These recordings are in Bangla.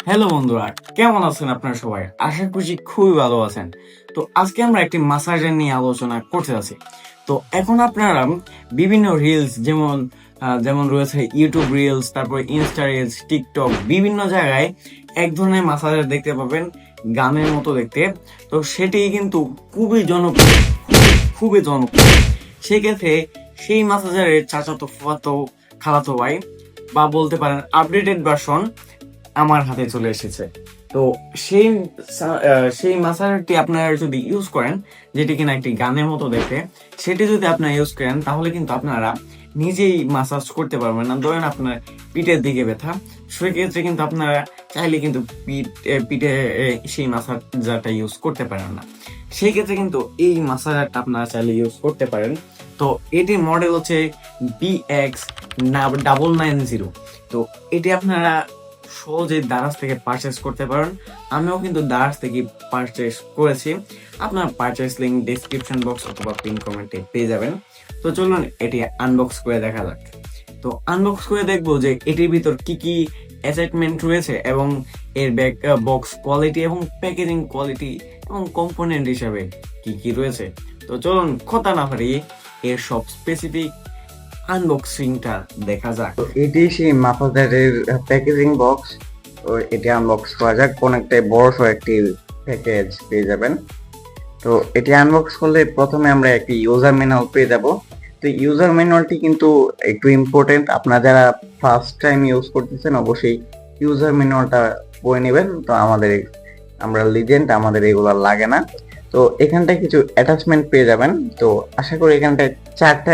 হ্যালো বন্ধুরা, কেমন আছেন আপনারা সবাই? আশা করছি খুবই ভালো আছেন। তো আজকে আমরা একটি মাসাজের নিয়ে আলোচনা করতে যাচ্ছি। তো এখন আপনারা বিভিন্ন রিলস যেমন রয়েছে ইউটিউব রিলস, তারপর ইনস্টা রিলস, টিকটক, বিভিন্ন জায়গায় এক ধরনের মাসাজার দেখতে পাবেন, গানের মতো দেখতে। তো সেটি কিন্তু খুবই জনপ্রিয়, খুবই জনপ্রিয়। সেক্ষেত্রে সেই মাসাজারের চাচাতো ফুফাতো খালাতো ভাই বা বলতে পারেন আপডেটেড ভার্সন আমার হাতে চলে এসেছে। তো সেই সেই মাসাজটি আপনারা যদি ইউজ করেন, যেটি কিনা একটি গানের মতো দেখতে, সেটি যদি আপনারা ইউজ করেন তাহলে কিন্তু আপনারা নিজেই মাসাজ করতে পারবেন না। ধরেন আপনার পিঠের দিকে ব্যথা, সেক্ষেত্রে কিন্তু আপনারা চাইলে কিন্তু পিঠে সেই মাসাজারটা ইউজ করতে পারেন না। সেই ক্ষেত্রে কিন্তু এই মাসাজারটা আপনারা চাইলে ইউজ করতে পারেন। তো এটির মডেল হচ্ছে BX-990। তো এটি আপনারা সহজে দারাজ থেকে পারচেস করতে পারেন। আমিও কিন্তু দারাজ থেকে পারচেস করেছি। আপনার পারচেস লিঙ্ক ডেসক্রিপশন বক্স অথবা পিন কমেন্টে পেয়ে যাবেন। তো চলুন এটি আনবক্স করে দেখা যাক। তো আনবক্স করে দেখবো যে এটির ভিতর কি কি অ্যাটাচমেন্ট রয়েছে এবং এর ব্যাক বক্স কোয়ালিটি এবং প্যাকেজিং কোয়ালিটি এবং কম্পোনেন্ট হিসাবে কি কি রয়েছে। তো চলুন কথা না পারিয়ে এর সব স্পেসিফিক আনবক্সিংটা দেখা যাক। তো এটি সেই মাফাজারের প্যাকেজিং বক্স। তো এটি আনবক্স করা যাক। অনেকটাই বড়সড় একটি প্যাকেজ পেয়ে যাবেন। তো এটি আনবক্স করলে প্রথমে আমরা একটি ইউজার ম্যানুয়াল পেয়ে যাব। তো ইউজার ম্যানুয়ালটি কিন্তু একটু ইম্পর্টেন্ট। আপনারা যারা ফার্স্ট টাইম ইউজ করতেছেন অবশ্যই ইউজার ম্যানুয়ালটা পড়ে নেবেন। তো আমরা লিজেন্ড, আমাদের এগুলো লাগে না। তো এখানটায় কিছু অ্যাটাচমেন্ট পেয়ে যাবেন। তো আশা করি এখানটায় 4টা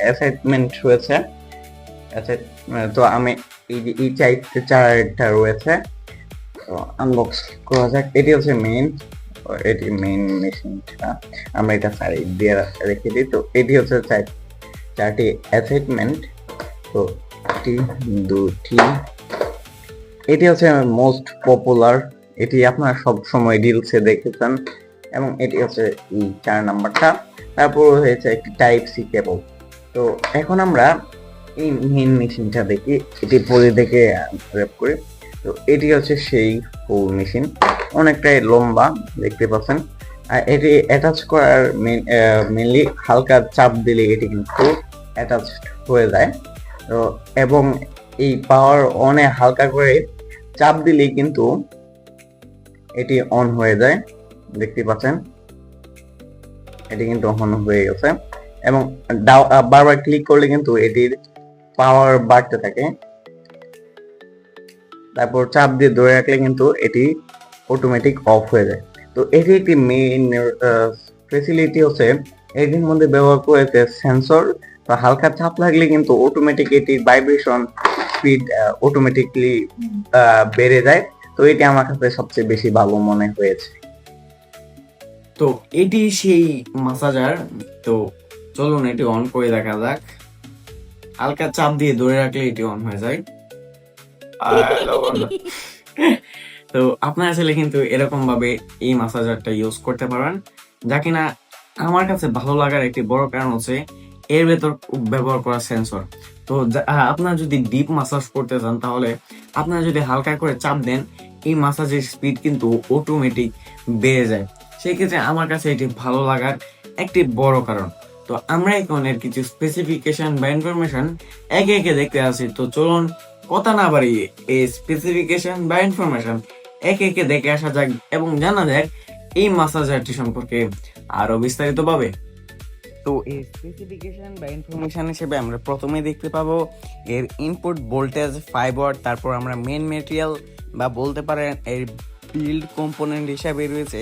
অ্যাসাইনমেন্ট রয়েছে। আচ্ছা, তো আমি এই চারটা রয়েছে। তো আনবক্স করা যাক। এটি হচ্ছে এটি মেইন মেশিনটা। আমরা এটা সাইড দিয়ে রেখে দিই। তো এটি হচ্ছে চারটি অ্যাসাইনমেন্ট। তো দুটি, এটি হচ্ছে মোস্ট পপুলার। এটি আপনারা সব সময় রিলসে দেখেছেন এবং এটি হচ্ছে এই 4 নাম্বারটা। তারপর হয়েছে একটি টাইপ সি কেবল। তো এখন আমরা এই মেইন মেশিনটা দেখি, এটি পরে দেখে র্যাপ করি। তো এটি হচ্ছে সেই ফুল মেশিন, অনেকটাই লম্বা দেখতে পাচ্ছেন। আর এটি অ্যাটাচ করার মেনলি হালকা চাপ দিলে এটি কিন্তু অ্যাটাচ হয়ে যায়। তো এবং এই পাওয়ার অনে হালকা করে চাপ দিলেই কিন্তু এটি অন হয়ে যায়, দেখতে পাচ্ছেন এটি কিন্তু অন হয়ে গেছে। এবং বারবার ক্লিক করলে কিন্তু এটির পাওয়ার বাড়তে থাকে। তারপর চাপ দিয়ে ধরে রাখলে কিন্তু এটি অটোমেটিক অফ হয়ে যায়। তো এটি একটি মেইন ফেসিলিটি হচ্ছে এটির মধ্যে ব্যবহার করেছে সেন্সর। তো হালকা চাপ লাগলে কিন্তু অটোমেটিক এটির ভাইব্রেশন স্পিড অটোমেটিকলি বেড়ে যায়। তো এটি আমার কাছে সবচেয়ে বেশি ভালো মনে হয়েছে। তো এটি সেই মাসাজার। তো চলুন এটি অন করে দেখা যাক। হালকা চাপ দিয়ে ধরে রাখলে এটি অন হয়ে যায়। তো আপনারা চাইলে কিন্তু এরকম ভাবে এই মাসাজারটা ইউজ করতে পারেন, যা কিনা আমার কাছে ভালো লাগার একটি বড় কারণ হচ্ছে এর ভেতর ব্যবহার করা সেন্সর। তো আপনারা যদি ডিপ মাসাজ করতে চান তাহলে আপনারা যদি হালকা করে চাপ দেন, এই মাসাজের স্পিড কিন্তু অটোমেটিক বেড়ে যায়। সেই ক্ষেত্রে আমার কাছে এটি ভালো লাগার একটি বড় কারণ। তো আমরা এখন এর কিছু স্পেসিফিকেশন বা ইনফরমেশন একে একে দেখতে আসি। তো চলুন কথা না বাড়িয়ে এই স্পেসিফিকেশন বা ইনফরমেশন একে একে দেখে আসা যাক এবং জানা যাক এই মাসাজারটি সম্পর্কে আরো বিস্তারিত ভাবে। তো এই স্পেসিফিকেশন বা ইনফরমেশন হিসেবে আমরা প্রথমে দেখতে পাবো এর ইনপুট ভোল্টেজ 5 ওয়াট। তারপর আমরা মেন ম্যাটেরিয়াল বা বলতে পারেন এর বিল্ড কম্পোনেন্ট হিসাবে রয়েছে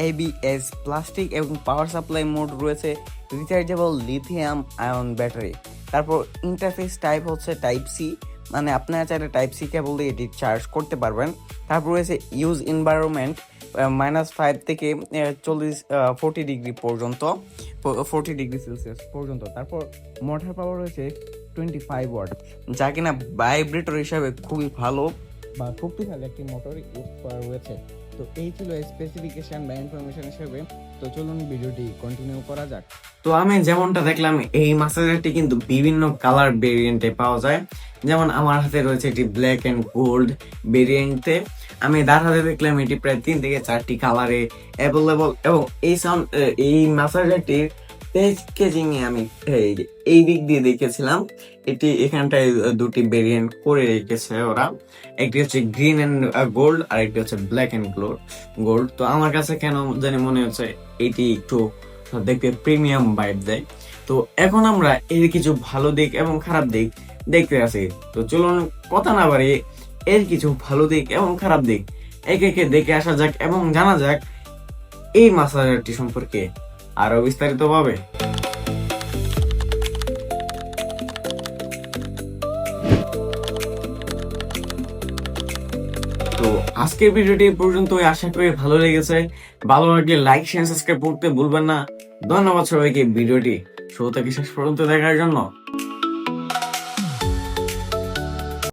ABS প্লাস্টিক এবং পাওয়ার সাপ্লাই মোড রয়েছে রিচার্জেবল লিথিয়াম আয়ন ব্যাটারি। তারপর ইন্টারফেস টাইপ হচ্ছে টাইপ সি, মানে আপনারা চাইলে টাইপ সি কেবল দিয়ে এটি চার্জ করতে পারবেন। তারপর রয়েছে ইউজ এনভায়রনমেন্ট -5 থেকে 40 ডিগ্রি পর্যন্ত, 40 ডিগ্রি সেলসিয়াস পর্যন্ত। তারপর মোটর পাওয়ার রয়েছে 25 ওয়াট, যা কিনা ভাইব্রেটর হিসাবে খুবই ভালো বা শক্তিশালী একটি মোটর ইউজ করা রয়েছে। তো এই ছিল স্পেসিফিকেশন বা ইনফরমেশন হিসেবে। তো চলুন ভিডিওটি কন্টিনিউ করা যাক। তো আমি যেমনটা দেখলাম এই মাসাজারটি কিন্তু বিভিন্ন কালার ভেরিয়েন্টে পাওয়া যায়। যেমন আমার হাতে রয়েছে এটি ব্ল্যাক এন্ড গোল্ড ভেরিয়েন্টে। আমি তার হাতে দেখলাম এটি প্রায় 3 থেকে 4টি কালারে অ্যাভেলেবল। এবং এই মাসাজারটির প্যাকেজিং এ আমি এই দিক দিয়ে দেখেছিলাম, এটি এখানটায় দুটি ভেরিয়েন্ট করে রেখেছে ওরা। একটি হচ্ছে গ্রিন এন্ড গোল্ড আর একটি হচ্ছে ব্ল্যাক এন্ড গোল্ড। তো আমার কাছে কেন জানি মনে হচ্ছে এটি একটু দেখতে প্রিমিয়াম ভাইব দেয়। তো এখন আমরা এর কিছু ভালো দিক এবং খারাপ দিক দেখতে আসি। তো চলুন কথা না বাড়িয়ে এর কিছু ভালো দিক এবং খারাপ দিক একে একে দেখে আসা যাক এবং জানা যাক এই মাসাজারটি সম্পর্কে আরো বিস্তারিত ভাবে। তো আজকের ভিডিওটি এই পর্যন্তই, আশা করি ভালো লেগেছে। ভালো লাগলে লাইক শেয়ার সাবস্ক্রাইব করতে ভুলবেন না। ধন্যবাদ সবাইকে ভিডিওটি শুরু থেকে শেষ পর্যন্ত দেখার জন্য।